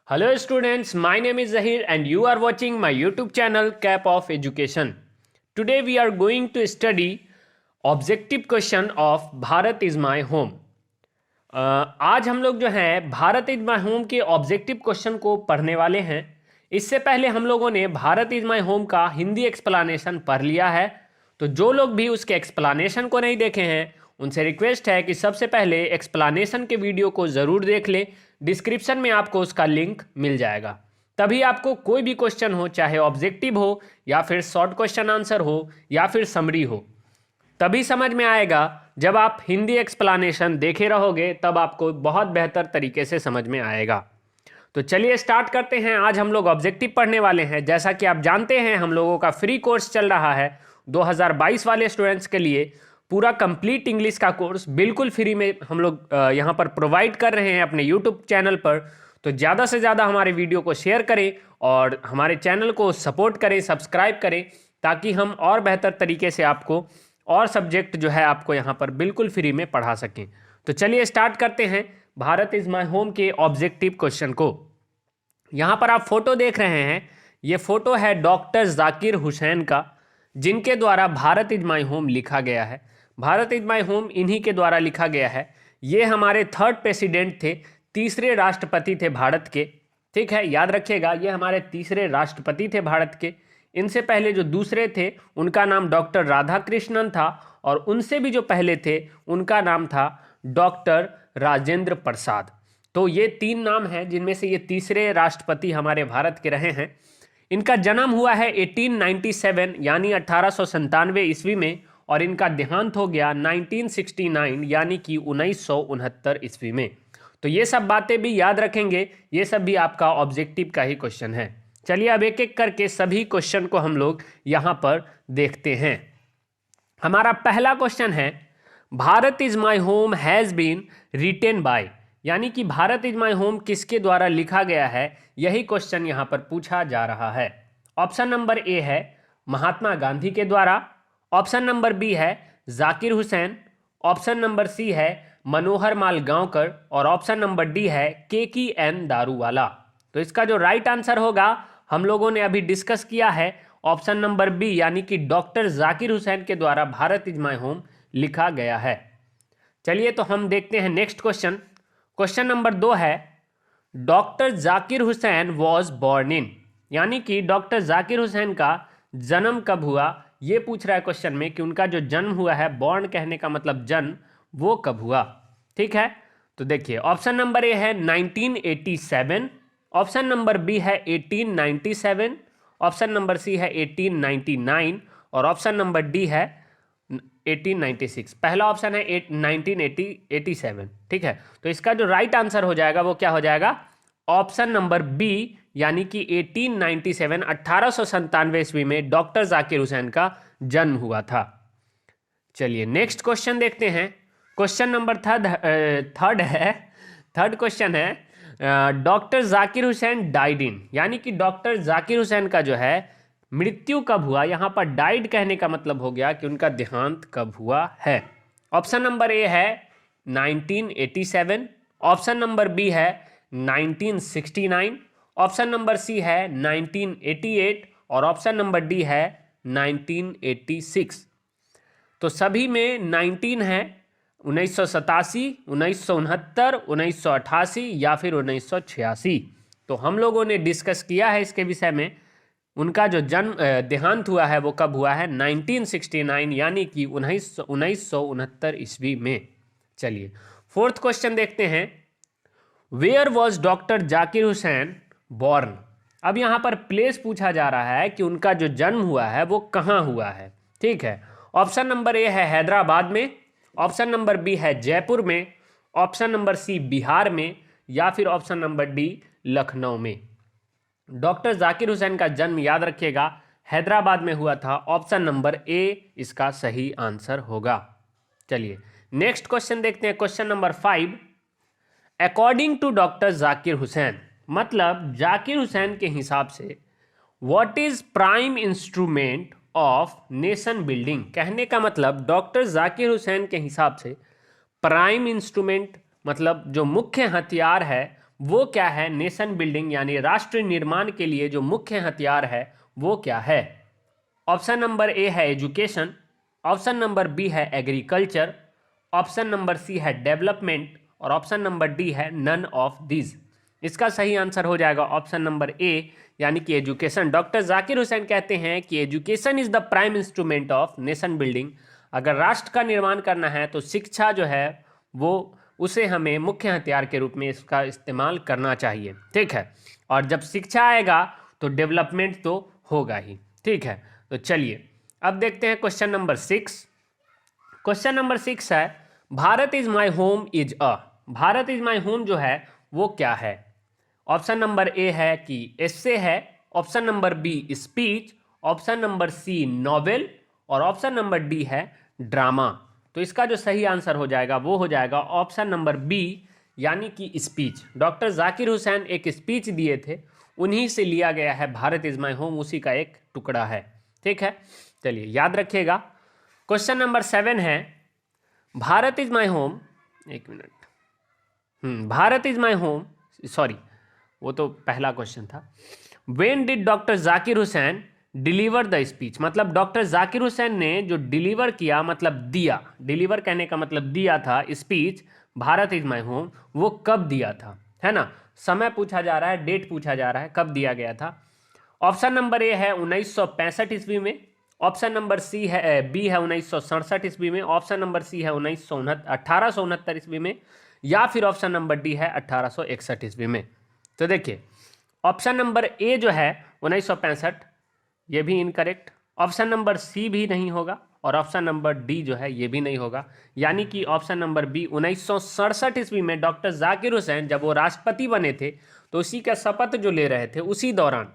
Hello students, my name is Zahir and you are watching my YouTube channel Cap of Education. Today we are going to study objective question of Bharat is my home. आज हम लोग जो हैं Bharat is my home के objective question को पढ़ने वाले हैं। इससे पहले हम लोगों ने भारत इज माई होम का हिंदी एक्सप्लेनेशन पढ़ लिया है, तो जो लोग भी उसके एक्सप्लेनेशन को नहीं देखे हैं उनसे रिक्वेस्ट है कि सबसे पहले एक्सप्लेनेशन के वीडियो को ज़रूर देख लें। डिस्क्रिप्शन में आपको उसका लिंक मिल जाएगा, तभी आपको कोई भी क्वेश्चन हो, चाहे ऑब्जेक्टिव हो या फिर शॉर्ट क्वेश्चन आंसर हो या फिर समरी हो, तभी समझ में आएगा। जब आप हिंदी एक्सप्लेनेशन देखे रहोगे तब आपको बहुत बेहतर तरीके से समझ में आएगा। तो चलिए स्टार्ट करते हैं। आज हम लोग ऑब्जेक्टिव पढ़ने वाले हैं। जैसा कि आप जानते हैं हम लोगों का फ्री कोर्स चल रहा है 2022 वाले स्टूडेंट्स के लिए। पूरा कंप्लीट इंग्लिश का कोर्स बिल्कुल फ्री में हम लोग यहाँ पर प्रोवाइड कर रहे हैं अपने यूट्यूब चैनल पर। तो ज़्यादा से ज़्यादा हमारे वीडियो को शेयर करें और हमारे चैनल को सपोर्ट करें, सब्सक्राइब करें, ताकि हम और बेहतर तरीके से आपको और सब्जेक्ट जो है आपको यहाँ पर बिल्कुल फ्री में पढ़ा सकें। तो चलिए स्टार्ट करते हैं भारत इज़ माई होम के ऑब्जेक्टिव क्वेश्चन को। यहाँ पर आप फोटो देख रहे हैं, ये फोटो है डॉक्टर जाकिर हुसैन का, जिनके द्वारा भारत इज़ माई होम लिखा गया है। भारत इज़ माई होम इन्हीं के द्वारा लिखा गया है। ये हमारे थर्ड प्रेसिडेंट थे, तीसरे राष्ट्रपति थे भारत के। ठीक है, याद रखिएगा, ये हमारे तीसरे राष्ट्रपति थे भारत के। इनसे पहले जो दूसरे थे उनका नाम डॉक्टर राधाकृष्णन था, और उनसे भी जो पहले थे उनका नाम था डॉक्टर राजेंद्र प्रसाद। तो ये तीन नाम हैं जिनमें से ये तीसरे राष्ट्रपति हमारे भारत के रहे हैं। इनका जन्म हुआ है 1897 यानी 1897 ईस्वी में, और इनका देहांत हो गया 1969 यानी कि 1969 ईस्वी में। तो ये सब बातें भी याद रखेंगे, ये सब भी आपका ऑब्जेक्टिव का ही क्वेश्चन है। चलिए अब एक एक करके सभी क्वेश्चन को हम लोग यहाँ पर देखते हैं। हमारा पहला क्वेश्चन है Bharat is my home has been written by, यानी कि भारत इज माई होम किसके द्वारा लिखा गया है, यही क्वेश्चन यहाँ पर पूछा जा रहा है। ऑप्शन नंबर ए है महात्मा गांधी के द्वारा, ऑप्शन नंबर बी है Zakir Hussain, option number C है मनोहर माल गांवकर, और ऑप्शन नंबर डी है KKN दारूवाला। तो इसका जो राइट आंसर होगा हम लोगों ने अभी डिस्कस किया है, ऑप्शन नंबर बी, यानी कि डॉक्टर जाकिर हुसैन के द्वारा भारत इज माई होम लिखा गया है। चलिए तो हम देखते हैं नेक्स्ट क्वेश्चन। क्वेश्चन नंबर 2 है doctor Zakir Hussain was born in, यानी कि डॉक्टर जाकिर हुसैन का जन्म कब हुआ, ये पूछ रहा है क्वेश्चन में कि उनका जो जन्म हुआ है, बॉर्न कहने का मतलब जन्म, वो कब हुआ। ठीक है, तो देखिए ऑप्शन नंबर ए है 1987, ऑप्शन नंबर बी है 1897, ऑप्शन नंबर सी है 1899, और ऑप्शन नंबर डी है 1896। पहला ऑप्शन है 1987। ठीक है, तो इसका जो राइट आंसर हो जाएगा वो क्या हो जाएगा, ऑप्शन नंबर बी, यानी कि 1897 1897 ईस्वी में डॉक्टर जाकिर हुसैन का जन्म हुआ था। चलिए नेक्स्ट क्वेश्चन देखते हैं। क्वेश्चन नंबर थर्ड क्वेश्चन है doctor Zakir Hussain died in, यानी कि डॉक्टर जाकिर हुसैन का जो है मृत्यु कब हुआ। यहाँ पर डाइड कहने का मतलब हो गया कि उनका देहांत कब हुआ है। ऑप्शन नंबर ए है 1987, ऑप्शन नंबर बी है 1969, ऑप्शन नंबर सी है 1988, और ऑप्शन नंबर डी है 1986। तो सभी में 19 है, 1987, 1969, 1988 या फिर 1986। तो हम लोगों ने डिस्कस किया है इसके विषय में। उनका जो जन्म देहांत हुआ है वो कब हुआ है, 1969 यानी कि 1969 ईस्वी में। चलिए फोर्थ क्वेश्चन देखते हैं। Where was doctor Zakir Hussain born. अब यहाँ पर प्लेस पूछा जा रहा है कि उनका जो जन्म हुआ है वो कहाँ हुआ है। ठीक है, ऑप्शन नंबर ए है हैदराबाद में, ऑप्शन नंबर बी है जयपुर में, ऑप्शन नंबर सी बिहार में, या फिर ऑप्शन नंबर डी लखनऊ में। डॉक्टर जाकिर हुसैन का जन्म याद रखिएगा हैदराबाद में हुआ था। ऑप्शन नंबर ए इसका सही आंसर होगा। चलिए नेक्स्ट क्वेश्चन देखते हैं। Question number 5, according to doctor Zakir Hussain, मतलब जाकिर हुसैन के हिसाब से what is prime instrument of nation building. कहने का मतलब डॉक्टर जाकिर हुसैन के हिसाब से प्राइम इंस्ट्रूमेंट मतलब जो मुख्य हथियार है वो क्या है नेशन बिल्डिंग यानी राष्ट्र निर्माण के लिए जो मुख्य हथियार है वो क्या है? ऑप्शन नंबर ए है एजुकेशन, ऑप्शन नंबर बी है एग्रीकल्चर, ऑप्शन नंबर सी है डेवलपमेंट और ऑप्शन नंबर डी है नन ऑफ दीज। इसका सही आंसर हो जाएगा ऑप्शन नंबर ए यानी कि एजुकेशन। डॉक्टर जाकिर हुसैन कहते हैं कि education is the prime instrument of nation building. अगर राष्ट्र का निर्माण करना है तो शिक्षा जो है वो उसे हमें मुख्य हथियार के रूप में इसका इस्तेमाल करना चाहिए। ठीक है, और जब शिक्षा आएगा तो डेवलपमेंट तो होगा ही। ठीक है, तो चलिए अब देखते हैं क्वेश्चन नंबर 6। क्वेश्चन नंबर 6 है Bharat is my home is a. Bharat is my home जो है वो क्या है? ऑप्शन नंबर ए है कि एस्से है, option number B speech, option number C novel और ऑप्शन नंबर डी है ड्रामा। तो इसका जो सही आंसर हो जाएगा वो हो जाएगा ऑप्शन नंबर बी यानी कि स्पीच। डॉक्टर जाकिर हुसैन एक स्पीच दिए थे, उन्हीं से लिया गया है भारत इज माई होम, उसी का एक टुकड़ा है। ठीक है, चलिए याद रखिएगा। क्वेश्चन नंबर 7 है भारत इज माई होम, एक minute, Bharat is my home, sorry वो तो पहला क्वेश्चन था। When did doctor Zakir Hussain deliver the speech? मतलब डॉक्टर जाकिर हुसैन ने जो डिलीवर किया मतलब दिया, डिलीवर कहने का मतलब दिया था speech Bharat is my home, वो कब दिया था, है ना? समय पूछा जा रहा है, डेट पूछा जा रहा है, कब दिया गया था। ऑप्शन नंबर ए है 1965 ईस्वी में, ऑप्शन नंबर सी है बी है 1967 ईस्वी में, ऑप्शन नंबर सी है 1869 ईस्वी में, या फिर ऑप्शन नंबर डी है 1861 ईस्वी में। तो देखिए ऑप्शन नंबर ए जो है 1965 ये भी इनकरेक्ट, ऑप्शन नंबर सी भी नहीं होगा और ऑप्शन नंबर डी जो है ये भी नहीं होगा, यानी कि ऑप्शन नंबर बी 1967 ईस्वी में डॉक्टर जाकिर हुसैन जब वो राष्ट्रपति बने थे तो उसी का शपथ जो ले रहे थे उसी दौरान,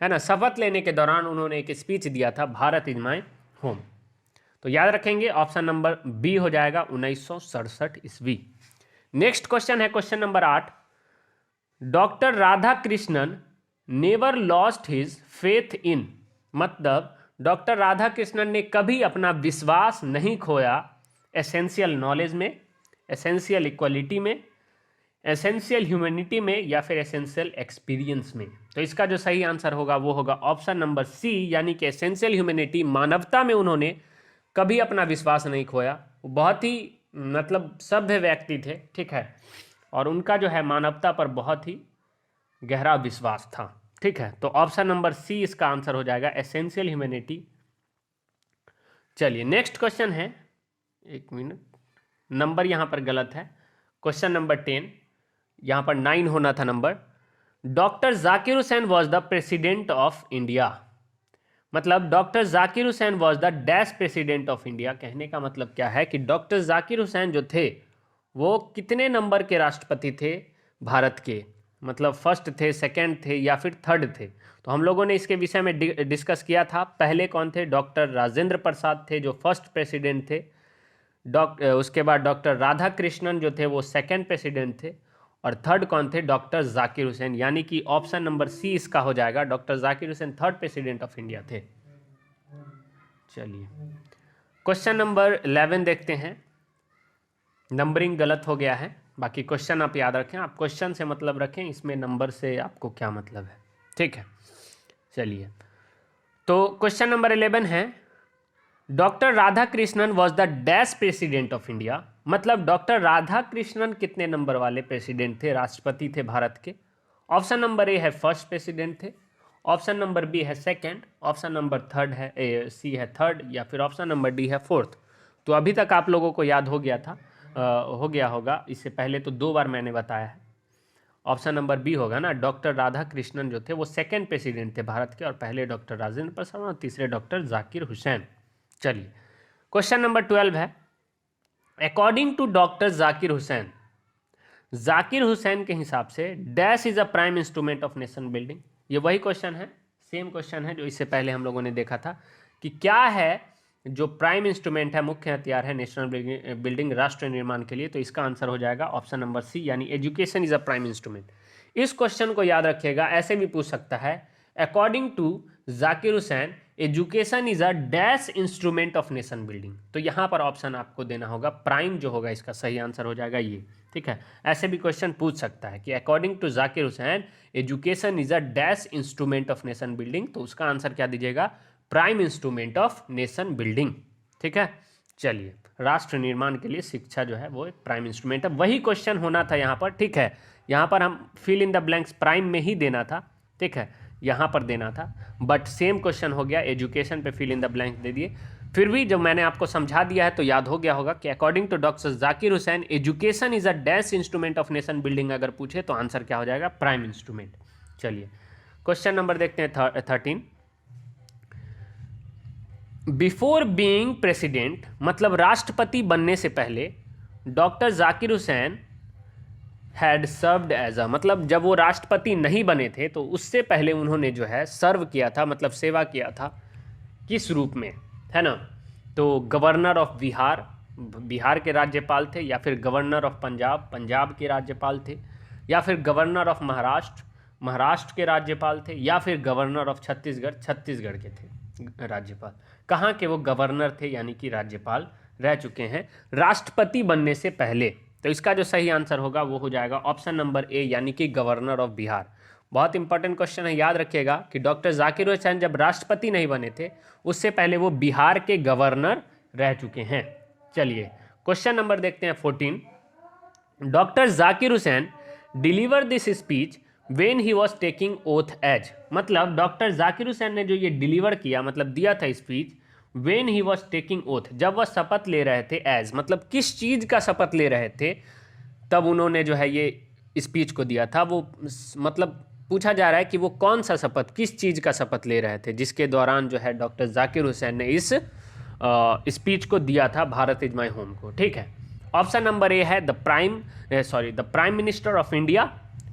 है ना, शपथ लेने के दौरान उन्होंने एक स्पीच दिया था भारत इज माई होम। तो याद रखेंगे ऑप्शन नंबर बी हो जाएगा 1967 ईस्वी। नेक्स्ट क्वेश्चन है question number 8। Doctor Radha Krishnan never lost his faith in. मतलब डॉक्टर राधा कृष्णन ने कभी अपना विश्वास नहीं खोया एसेंशियल नॉलेज में, एसेंशियल इक्वलिटी में, एसेंशियल ह्यूमैनिटी में या फिर एसेंशियल एक्सपीरियंस में। तो इसका जो सही आंसर होगा वो होगा ऑप्शन नंबर सी यानी कि एसेंशियल ह्यूमैनिटी, मानवता में उन्होंने कभी अपना विश्वास नहीं खोया। वो बहुत ही मतलब सभ्य व्यक्ति थे, ठीक है, और उनका जो है मानवता पर बहुत ही गहरा विश्वास था। ठीक है, तो ऑप्शन नंबर सी इसका आंसर हो जाएगा एसेंशियल ह्यूमैनिटी। चलिए नेक्स्ट क्वेश्चन है, एक मिनट, नंबर यहाँ पर गलत है, क्वेश्चन नंबर 10, यहाँ पर 9 होना था नंबर। Doctor Zakir Hussain was the president of India. मतलब doctor Zakir Hussain was the dash president of India. कहने का मतलब क्या है कि डॉक्टर जाकिर हुसैन जो थे वो कितने नंबर के राष्ट्रपति थे भारत के? मतलब फर्स्ट थे, सेकंड थे या फिर थर्ड थे? तो हम लोगों ने इसके विषय में डिस्कस किया था। पहले कौन थे? डॉक्टर राजेंद्र प्रसाद थे जो फर्स्ट प्रेसिडेंट थे। उसके बाद डॉक्टर राधा कृष्णन जो थे वो सेकंड प्रेसिडेंट थे, और थर्ड कौन थे? डॉक्टर जाकिर हुसैन, यानी कि ऑप्शन नंबर सी इसका हो जाएगा। Doctor Zakir Hussain third president of India थे। चलिए क्वेश्चन नंबर 11 देखते हैं। नंबरिंग गलत हो गया है, बाकी क्वेश्चन आप याद रखें, आप क्वेश्चन से मतलब रखें, इसमें नंबर से आपको क्या मतलब है। ठीक है, चलिए तो क्वेश्चन नंबर 11 है doctor Radha Krishnan was the dash president of India. मतलब डॉक्टर राधा कृष्णन कितने नंबर वाले प्रेसिडेंट थे, राष्ट्रपति थे भारत के? ऑप्शन नंबर ए है फर्स्ट प्रेसिडेंट थे, ऑप्शन नंबर बी है सेकंड, ऑप्शन नंबर थर्ड है सी है थर्ड, या फिर ऑप्शन नंबर डी है फोर्थ। तो अभी तक आप लोगों को याद हो गया था, हो गया होगा, इससे पहले तो 2 बार मैंने बताया है। ऑप्शन नंबर बी होगा ना, डॉक्टर राधा कृष्णन जो थे वो सेकंड प्रेसिडेंट थे भारत के, और पहले डॉक्टर राजेंद्र प्रसाद और तीसरे डॉक्टर जाकिर हुसैन। चलिए क्वेश्चन नंबर 12 है according to doctor Zakir Hussain, Zakir Hussain के हिसाब से dash is a prime instrument of nation building. ये वही क्वेश्चन है, सेम क्वेश्चन है जो इससे पहले हम लोगों ने देखा था कि क्या है जो प्राइम इंस्ट्रूमेंट है, मुख्य हथियार है नेशनल बिल्डिंग, राष्ट्र निर्माण के लिए। तो इसका आंसर हो जाएगा ऑप्शन नंबर सी यानी education is a prime instrument. इस क्वेश्चन को याद रखिएगा, ऐसे भी पूछ सकता है according to Zakir Hussain education is a dash instrument of nation building. तो यहाँ पर ऑप्शन आपको देना होगा प्राइम, जो होगा इसका सही आंसर हो जाएगा ये। ठीक है, ऐसे भी क्वेश्चन पूछ सकता है कि according to Zakir Hussain education is a dash instrument of nation building, तो उसका आंसर क्या दीजिएगा, prime instrument of nation building. ठीक है, चलिए, राष्ट्र निर्माण के लिए शिक्षा जो है वो एक प्राइम इंस्ट्रूमेंट है, वही क्वेश्चन होना था यहाँ पर। ठीक है, यहाँ पर हम fill in the blanks prime में ही देना था, ठीक है, यहाँ पर देना था, बट सेम क्वेश्चन हो गया, एजुकेशन पे फिल इन द ब्लैंक्स दे दिए। फिर भी जब मैंने आपको समझा दिया है तो याद हो गया होगा कि according to doctor Zakir Hussain education is a dash instrument of nation building, अगर पूछे तो आंसर क्या हो जाएगा, प्राइम इंस्ट्रूमेंट। चलिए, क्वेश्चन नंबर देखते हैं 13। बिफोर बीइंग प्रेसिडेंट, मतलब राष्ट्रपति बनने से पहले, doctor Zakir Hussain had served as a, मतलब जब वो राष्ट्रपति नहीं बने थे तो उससे पहले उन्होंने जो है सर्व किया था, मतलब सेवा किया था, किस रूप में, है ना, तो गवर्नर ऑफ बिहार, बिहार के राज्यपाल थे, या फिर गवर्नर ऑफ पंजाब, पंजाब के राज्यपाल थे, या फिर गवर्नर ऑफ महाराष्ट्र, महाराष्ट्र के राज्यपाल थे, या फिर गवर्नर ऑफ छत्तीसगढ़, छत्तीसगढ़ के थे राज्यपाल। कहाँ के वो गवर्नर थे, यानी कि राज्यपाल रह चुके हैं राष्ट्रपति बनने से पहले। तो इसका जो सही आंसर होगा वो हो जाएगा ऑप्शन नंबर ए, यानी कि गवर्नर ऑफ बिहार। बहुत इंपॉर्टेंट क्वेश्चन है, याद रखिएगा कि डॉक्टर जाकिर हुसैन जब राष्ट्रपति नहीं बने थे उससे पहले वो बिहार के गवर्नर रह चुके हैं। चलिए, क्वेश्चन नंबर देखते हैं 14। Doctor Zakir Hussain deliver this speech when he was taking oath as, मतलब डॉक्टर जाकिर हुसैन ने जो ये डिलीवर किया, मतलब दिया था speech, when he was taking oath, जब वह शपथ ले रहे थे, एज मतलब किस चीज का शपथ ले रहे थे, तब उन्होंने जो है ये स्पीच को दिया था। वो मतलब पूछा जा रहा है कि वो कौन सा शपथ, किस चीज का शपथ ले रहे थे जिसके दौरान जो है डॉक्टर जाकिर हुसैन ने इस स्पीच को दिया था भारत इज माई होम को। ठीक है, ऑप्शन नंबर ए है the prime minister of India,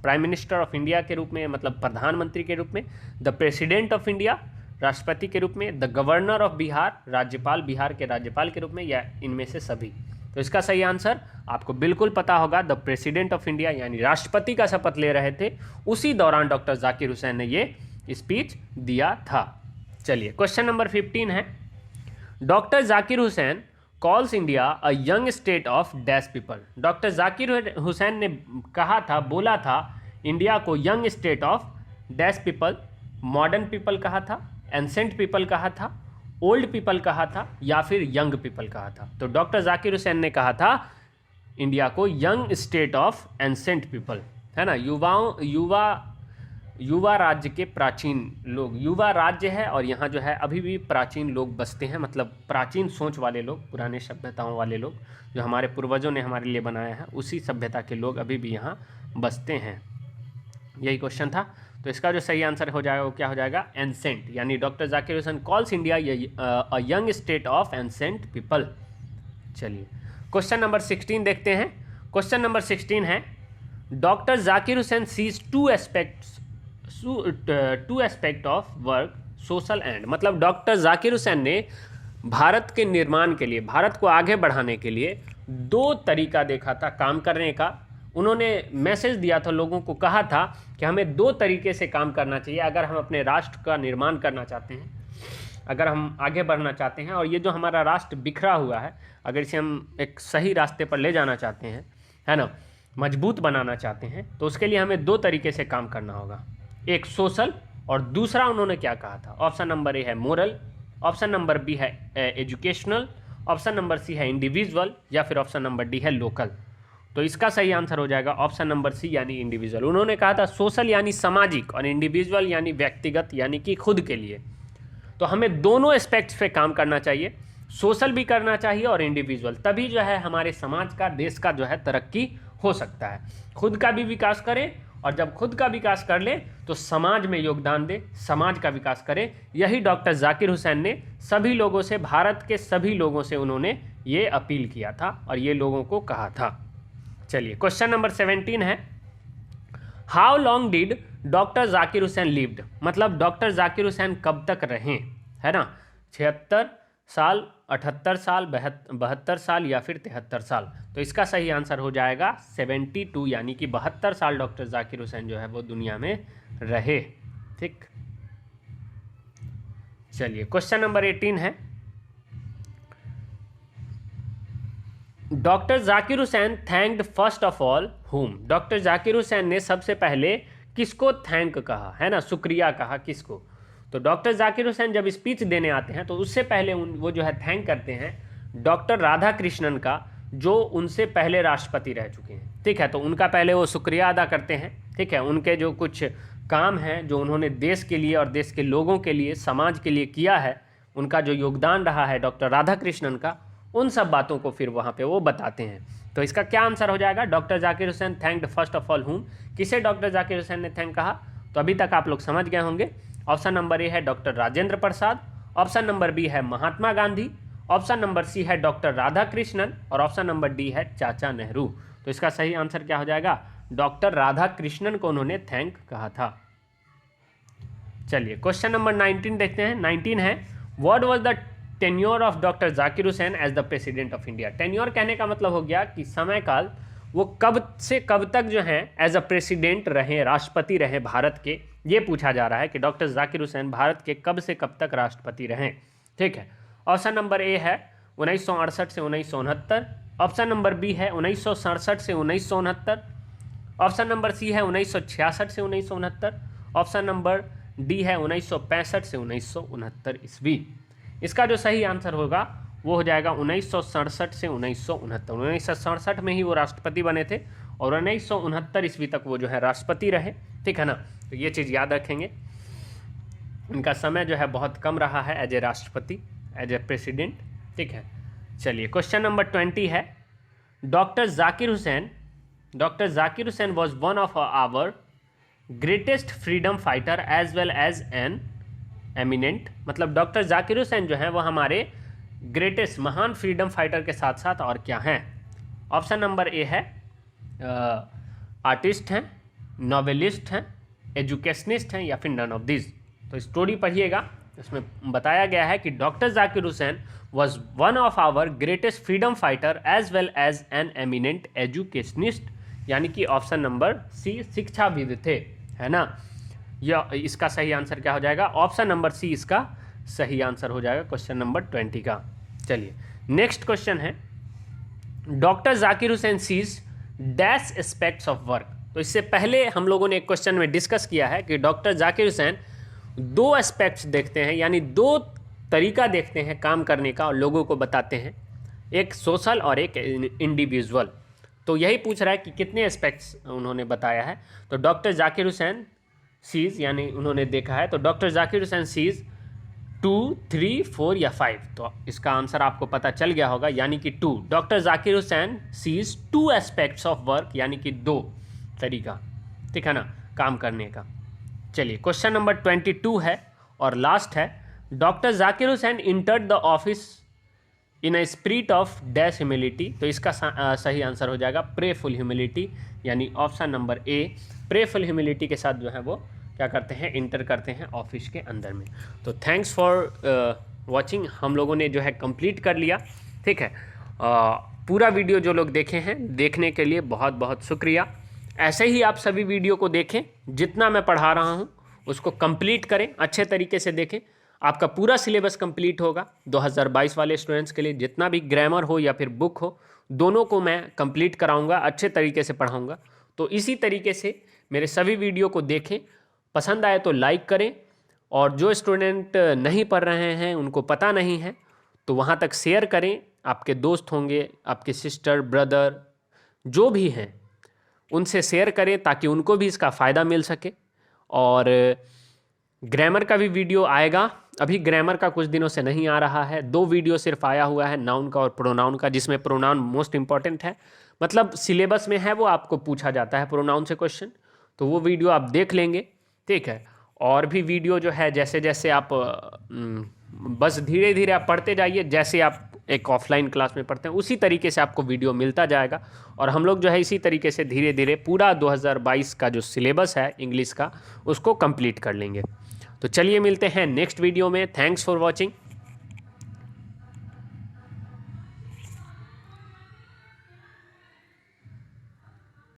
prime minister of India के रूप में, मतलब प्रधानमंत्री के रूप में, द प्रेसिडेंट ऑफ इंडिया, राष्ट्रपति के रूप में, द गवर्नर ऑफ बिहार, राज्यपाल, बिहार के राज्यपाल के रूप में, या इनमें से सभी। तो इसका सही आंसर आपको बिल्कुल पता होगा, द प्रेसिडेंट ऑफ इंडिया, यानी राष्ट्रपति का शपथ ले रहे थे, उसी दौरान डॉक्टर जाकिर हुसैन ने ये स्पीच दिया था। चलिए, क्वेश्चन नंबर 15 है, doctor Zakir Hussain calls India a young state of dash people, doctor Zakir Hussain ने कहा था, बोला था इंडिया को young state of dash people, modern people कहा था, एंसेंट पीपल कहा था, ओल्ड पीपल कहा था, या फिर यंग पीपल कहा था। तो डॉक्टर जाकिर हुसैन ने कहा था इंडिया को young state of ancient people, है ना, युवा राज्य के प्राचीन लोग, युवा राज्य है, और यहाँ जो है अभी भी प्राचीन लोग बसते हैं, मतलब प्राचीन सोच वाले लोग, पुराने सभ्यताओं वाले लोग, जो हमारे पूर्वजों ने हमारे लिए बनाया है, उसी सभ्यता के लोग अभी भी यहाँ बसते हैं। यही क्वेश्चन था, तो इसका जो सही आंसर हो जाएगा वो क्या हो जाएगा, एंसेंट, यानी doctor Zakir Hussain calls India a young state of ancient people. चलिए, क्वेश्चन नंबर 16 देखते हैं। क्वेश्चन नंबर 16 है, doctor Zakir Hussain sees two aspect of work, social and, मतलब डॉक्टर जाकिर हुसैन ने भारत के निर्माण के लिए, भारत को आगे बढ़ाने के लिए दो तरीका देखा था काम करने का। उन्होंने मैसेज दिया था, लोगों को कहा था कि हमें दो तरीके से काम करना चाहिए अगर हम अपने राष्ट्र का निर्माण करना चाहते हैं, अगर हम आगे बढ़ना चाहते हैं, और ये जो हमारा राष्ट्र बिखरा हुआ है, अगर इसे हम एक सही रास्ते पर ले जाना चाहते हैं, है ना, मजबूत बनाना चाहते हैं, तो उसके लिए हमें दो तरीके से काम करना होगा, एक सोशल, और दूसरा उन्होंने क्या कहा था, ऑप्शन नंबर ए है मोरल, ऑप्शन नंबर बी है एजुकेशनल, ऑप्शन नंबर सी है इंडिविजुअल, या फिर ऑप्शन नंबर डी है लोकल। तो इसका सही आंसर हो जाएगा ऑप्शन नंबर सी, यानी इंडिविजुअल। उन्होंने कहा था सोशल यानी सामाजिक, और इंडिविजुअल यानी व्यक्तिगत, यानी कि खुद के लिए। तो हमें दोनों एस्पेक्ट्स पे काम करना चाहिए, सोशल भी करना चाहिए और इंडिविजुअल, तभी जो है हमारे समाज का, देश का जो है तरक्की हो सकता है। खुद का भी विकास करें, और जब खुद का विकास कर ले तो समाज में योगदान दे, समाज का विकास करें। यही डॉक्टर जाकिर हुसैन ने सभी लोगों से, भारत के सभी लोगों से उन्होंने ये अपील किया था और ये लोगों को कहा था। चलिए, क्वेश्चन नंबर 17 है, how long did doctor Zakir Hussain lived, मतलब डॉक्टर जाकिर हुसैन कब तक रहे, है ना, 76 साल, 78 साल, 72 साल, या फिर 73 साल। तो इसका सही आंसर हो जाएगा 72, यानी कि 72 साल डॉक्टर जाकिर हुसैन जो है वो दुनिया में रहे। ठीक, चलिए, क्वेश्चन नंबर 18 है, doctor Zakir Hussain thanked first of all हुम। डॉक्टर जाकिर हुसैन ने सबसे पहले किसको थैंक कहा, है ना, शुक्रिया कहा किसको। तो डॉक्टर जाकिर हुसैन जब स्पीच देने आते हैं तो उससे पहले वो जो है थैंक करते हैं डॉक्टर राधा कृष्णन का, जो उनसे पहले राष्ट्रपति रह चुके हैं। ठीक है, तो उनका पहले वो शुक्रिया अदा करते हैं। ठीक है, उनके जो कुछ काम हैं जो उन्होंने देश के लिए और देश के लोगों के लिए, समाज के लिए किया है, उनका जो योगदान रहा है डॉक्टर राधा कृष्णन का, उन सब बातों को फिर वहाँ पे वो बताते हैं। तो इसका क्या आंसर हो जाएगा? Doctor Zakir Hussain thanked first of all हुम। किसे डॉक्टर जाकिर हुसैन ने थैंक कहा? तो अभी तक आप लोग समझ गए होंगे। ऑप्शन नंबर ए है doctor Rajendra Prasad, option number B है Mahatma Gandhi, option number C है डॉक्टर राधा कृष्णन और ऑप्शन नंबर डी है चाचा नेहरू। तो इसका सही आंसर क्या हो जाएगा? डॉक्टर राधा कृष्णन को उन्होंने थैंक कहा था। चलिए क्वेश्चन नंबर 19 देखते हैं। 19 है, what was the tenure of doctor Zakir Hussain as the president of India. Tenure कहने का मतलब हो गया कि समय काल, वो कब से कब तक जो है एज अ प्रेसिडेंट रहे, राष्ट्रपति रहे भारत के। ये पूछा जा रहा है कि डॉक्टर जाकिर हुसैन भारत के कब से कब तक राष्ट्रपति रहे। ठीक है, ऑप्शन नंबर ए है 1968 से 1969, ऑप्शन नंबर बी है 1967 से 1969, ऑप्शन नंबर सी है 1966 से 1969, ऑप्शन नंबर डी है 1965 से 1969 ईस्वी। इसका जो सही आंसर होगा वो हो जाएगा 1967 से 1969। 1967 में ही वो राष्ट्रपति बने थे और 1969 ईस्वी तक वो जो है राष्ट्रपति रहे। ठीक है ना, तो ये चीज़ याद रखेंगे। इनका समय जो है बहुत कम रहा है एज ए राष्ट्रपति, एज ए प्रेसिडेंट। ठीक है, चलिए क्वेश्चन नंबर 20 है, doctor Zakir Hussain was one of our greatest freedom fighter as well as an eminent. मतलब डॉक्टर जाकिर हुसैन जो हैं वो हमारे ग्रेटेस्ट, महान फ्रीडम फाइटर के साथ साथ और क्या हैं? ऑप्शन नंबर ए है आर्टिस्ट हैं, नॉवेलिस्ट हैं, एजुकेशनिस्ट हैं या फिर नन ऑफ दिस। तो स्टोरी पढ़िएगा, इसमें बताया गया है कि doctor Zakir Hussain was one of our greatest freedom fighter as well as an eminent educationist, यानी कि ऑप्शन नंबर सी शिक्षाविद थे, है ना। यह इसका सही आंसर क्या हो जाएगा? ऑप्शन नंबर सी इसका सही आंसर हो जाएगा क्वेश्चन नंबर 20 का। चलिए नेक्स्ट क्वेश्चन है, doctor Zakir Hussain sees dash aspects of work. तो इससे पहले हम लोगों ने एक क्वेश्चन में डिस्कस किया है कि डॉक्टर जाकिर हुसैन दो एस्पेक्ट्स देखते हैं, यानी दो तरीका देखते हैं काम करने का और लोगों को बताते हैं, एक सोशल और एक इंडिविजुअल। तो यही पूछ रहा है कि कितने एस्पेक्ट्स उन्होंने बताया है। तो डॉक्टर जाकिर हुसैन सीज, यानी उन्होंने देखा है, तो डॉक्टर जाकिर हुसैन सीज 2, 3, 4 या 5। तो इसका आंसर आपको पता चल गया होगा, यानी कि 2। Doctor Zakir Hussain sees 2 aspects of work, यानी कि 2 तरीका, ठीक है ना, काम करने का। चलिए क्वेश्चन नंबर 22 है और लास्ट है, doctor Zakir Hussain entered the office in a spirit of dash humility. तो इसका सही आंसर हो जाएगा प्रेफुल ह्यूमिलिटी, यानी ऑप्शन नंबर ए, प्रेफुल ह्यूमिलिटी के साथ जो है वो क्या करते हैं, इंटर करते हैं ऑफिस के अंदर में। तो थैंक्स फॉर वॉचिंग, हम लोगों ने जो है कंप्लीट कर लिया। ठीक है, पूरा वीडियो जो लोग देखे हैं, देखने के लिए बहुत बहुत शुक्रिया। ऐसे ही आप सभी वीडियो को देखें, जितना मैं पढ़ा रहा हूँ उसको कंप्लीट करें, अच्छे तरीके से देखें। आपका पूरा सिलेबस कंप्लीट होगा 2022 वाले स्टूडेंट्स के लिए। जितना भी ग्रामर हो या फिर बुक हो, दोनों को मैं कंप्लीट कराऊंगा, अच्छे तरीके से पढ़ाऊंगा। तो इसी तरीके से मेरे सभी वीडियो को देखें, पसंद आए तो लाइक करें, और जो स्टूडेंट नहीं पढ़ रहे हैं, उनको पता नहीं है, तो वहाँ तक शेयर करें। आपके दोस्त होंगे, आपके सिस्टर, ब्रदर, जो भी हैं, उनसे शेयर करें ताकि उनको भी इसका फ़ायदा मिल सके। और ग्रामर का भी वीडियो आएगा, अभी ग्रामर का कुछ दिनों से नहीं आ रहा है। 2 वीडियो सिर्फ आया हुआ है, नाउन का और प्रोनाउन का, जिसमें प्रोनाउन मोस्ट इंपॉर्टेंट है, मतलब सिलेबस में है, वो आपको पूछा जाता है प्रोनाउन से क्वेश्चन, तो वो वीडियो आप देख लेंगे। ठीक है, और भी वीडियो जो है, जैसे जैसे आप बस धीरे धीरे आप पढ़ते जाइए, जैसे आप एक ऑफलाइन क्लास में पढ़ते हैं उसी तरीके से आपको वीडियो मिलता जाएगा। और हम लोग जो है इसी तरीके से धीरे धीरे पूरा 2022 का जो सिलेबस है इंग्लिश का, उसको कंप्लीट कर लेंगे। तो चलिए मिलते हैं नेक्स्ट वीडियो में। Thanks for watching.